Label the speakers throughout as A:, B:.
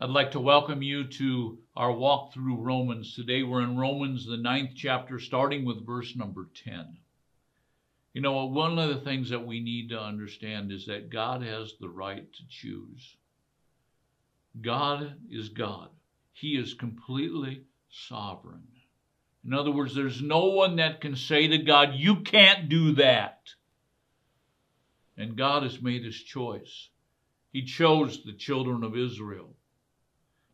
A: I'd like to welcome you to our walk through Romans. Today we're in Romans, the 9th chapter, starting with verse number 10. You know, one of the things that we need to understand is that God has the right to choose. God is God. He is completely sovereign. In other words, there's no one that can say to God, you can't do that. And God has made his choice. He chose the children of Israel.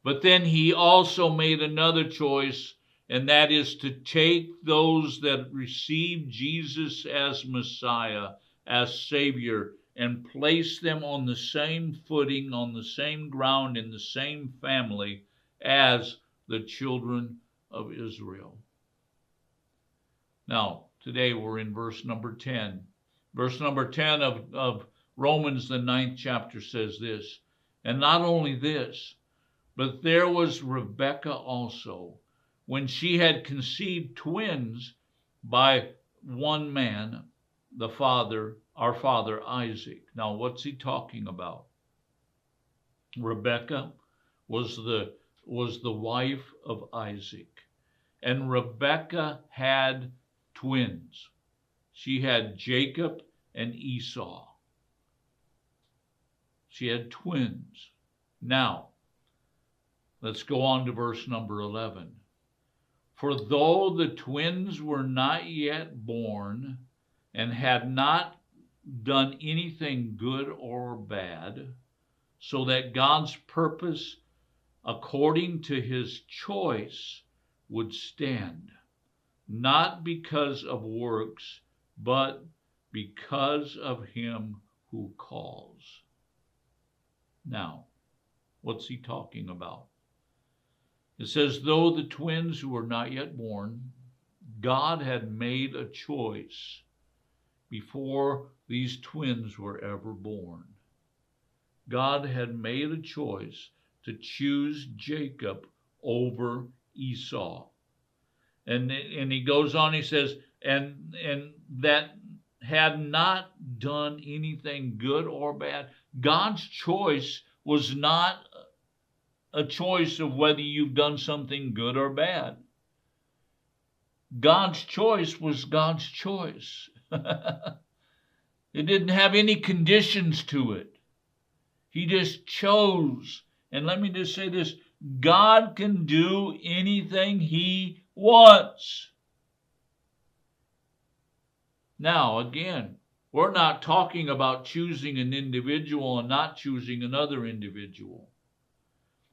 A: But then he also made another choice, and that is to take those that receive Jesus as Messiah, as Savior, and place them on the same footing, on the same ground, in the same family as the children of Israel. Now, today we're in verse number 10. Verse number 10 of Romans, the 9th chapter, says this, and not only this, but there was Rebekah also, when she had conceived twins by one man, our father Isaac. Now, what's he talking about? Rebekah was the wife of Isaac, and Rebekah had twins. She had Jacob and Esau. She had twins. Now, let's go on to verse number 11. For though the twins were not yet born and had not done anything good or bad, so that God's purpose according to his choice would stand, not because of works, but because of him who calls. Now, what's he talking about? It says, though the twins who were not yet born, God had made a choice before these twins were ever born. God had made a choice to choose Jacob over Esau. And he goes on, he says, and that had not done anything good or bad. God's choice was not a choice of whether you've done something good or bad. God's choice was God's choice. It didn't have any conditions to it. He just chose. And let me just say this, God can do anything he wants. Now, again, we're not talking about choosing an individual and not choosing another individual.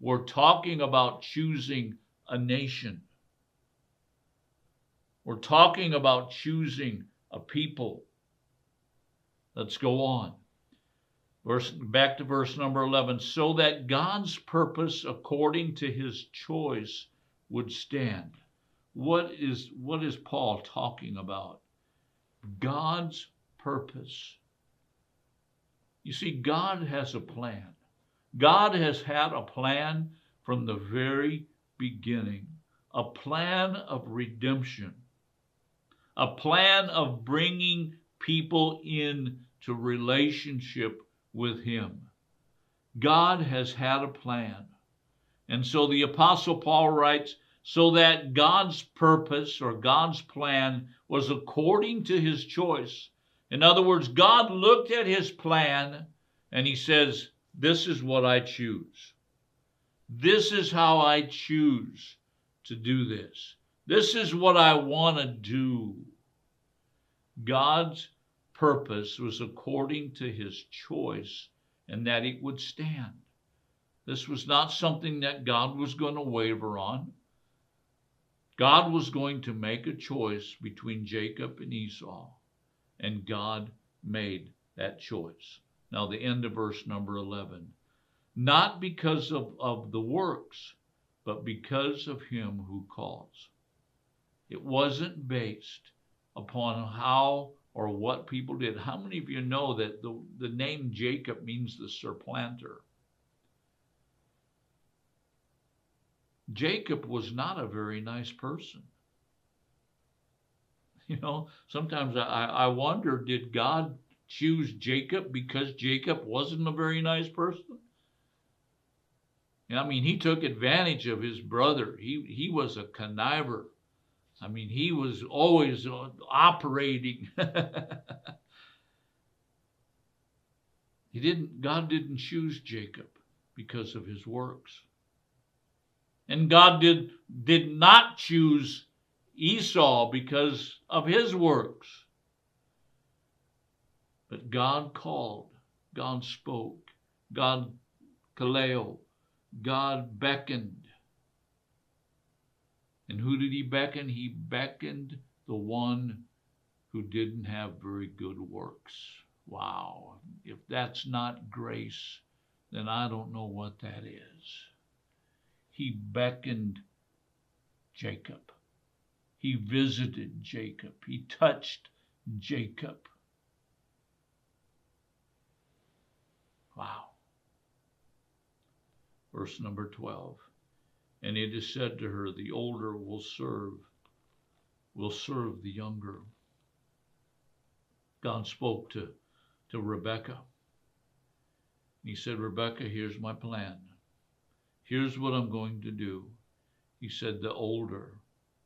A: We're talking about choosing a nation. We're talking about choosing a people. Let's go on. Back to verse number 11. So that God's purpose according to his choice would stand. What is Paul talking about? God's purpose. You see, God has a plan. God has had a plan from the very beginning, a plan of redemption, a plan of bringing people into relationship with him. God has had a plan. And so the Apostle Paul writes, so that God's purpose or God's plan was according to his choice. In other words, God looked at his plan and he says, this is what I choose. This is how I choose to do this. This is what I want to do. God's purpose was according to his choice and that it would stand. This was not something that God was going to waver on. God was going to make a choice between Jacob and Esau, and God made that choice. Now, the end of verse number 11. Not because of the works, but because of him who calls. It wasn't based upon how or what people did. How many of you know that the name Jacob means the surplanter? Jacob was not a very nice person. You know, sometimes I wonder, did God choose Jacob because Jacob wasn't a very nice person? And I mean, he took advantage of his brother. He was a conniver. I mean, he was always operating. God didn't choose Jacob because of his works. And God did not choose Esau because of his works. But God called, God spoke, God kaleo, God beckoned. And who did he beckon? He beckoned the one who didn't have very good works. Wow. If that's not grace, then I don't know what that is. He beckoned Jacob. He visited Jacob. He touched Jacob. Wow. Verse number 12. And it is said to her, the older will serve the younger. God spoke to Rebekah. He said, Rebekah, here's my plan. Here's what I'm going to do. He said, the older,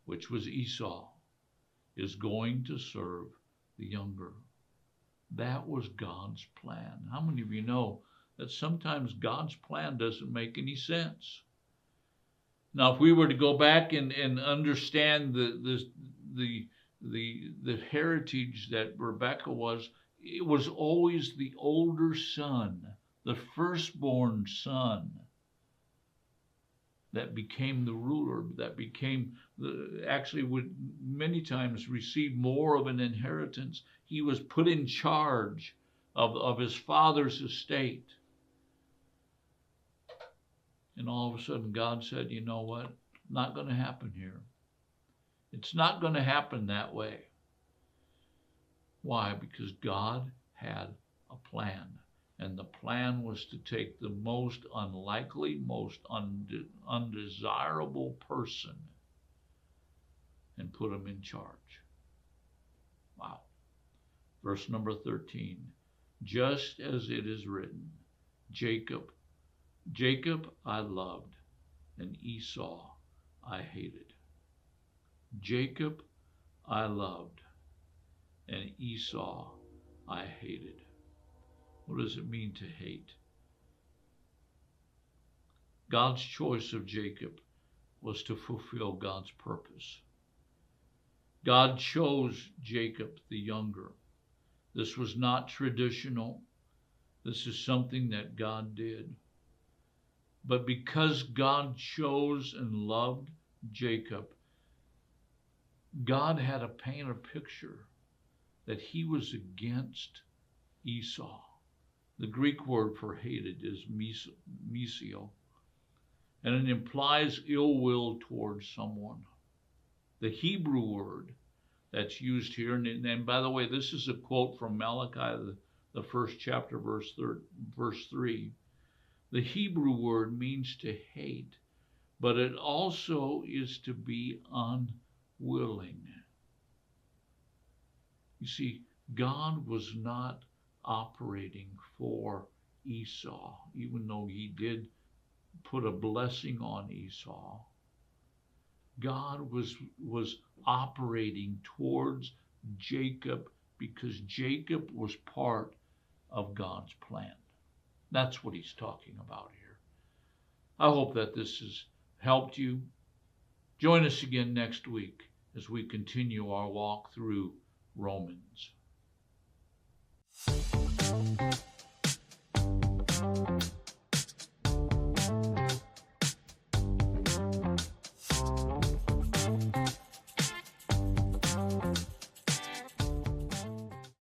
A: which was Esau, is going to serve the younger. That was God's plan. How many of you know that sometimes God's plan doesn't make any sense? Now, if we were to go back and understand the heritage that Rebekah was, it was always the older son, the firstborn son, that became the ruler, that became actually would many times receive more of an inheritance. He was put in charge of his father's estate. And all of a sudden God said, you know what? Not going to happen here. It's not going to happen that way. Why? Because God had a plan. And the plan was to take the most unlikely, most undesirable person and put him in charge. Wow. Verse number 13. Just as it is written, Jacob I loved, and Esau I hated. Jacob I loved, and Esau I hated. What does it mean to hate? God's choice of Jacob was to fulfill God's purpose. God chose Jacob the younger. This was not traditional. This is something that God did. But because God chose and loved Jacob, God had to paint a picture that he was against Esau. The Greek word for hated is misio, and it implies ill will towards someone. The Hebrew word that's used here, and by the way, this is a quote from Malachi, the first chapter, verse 3. The Hebrew word means to hate, but it also is to be unwilling. You see, God was not operating for Esau, even though he did put a blessing on Esau. God was operating towards Jacob because Jacob was part of God's plan. That's what he's talking about here. I hope that this has helped you. Join us again next week as we continue our walk through Romans.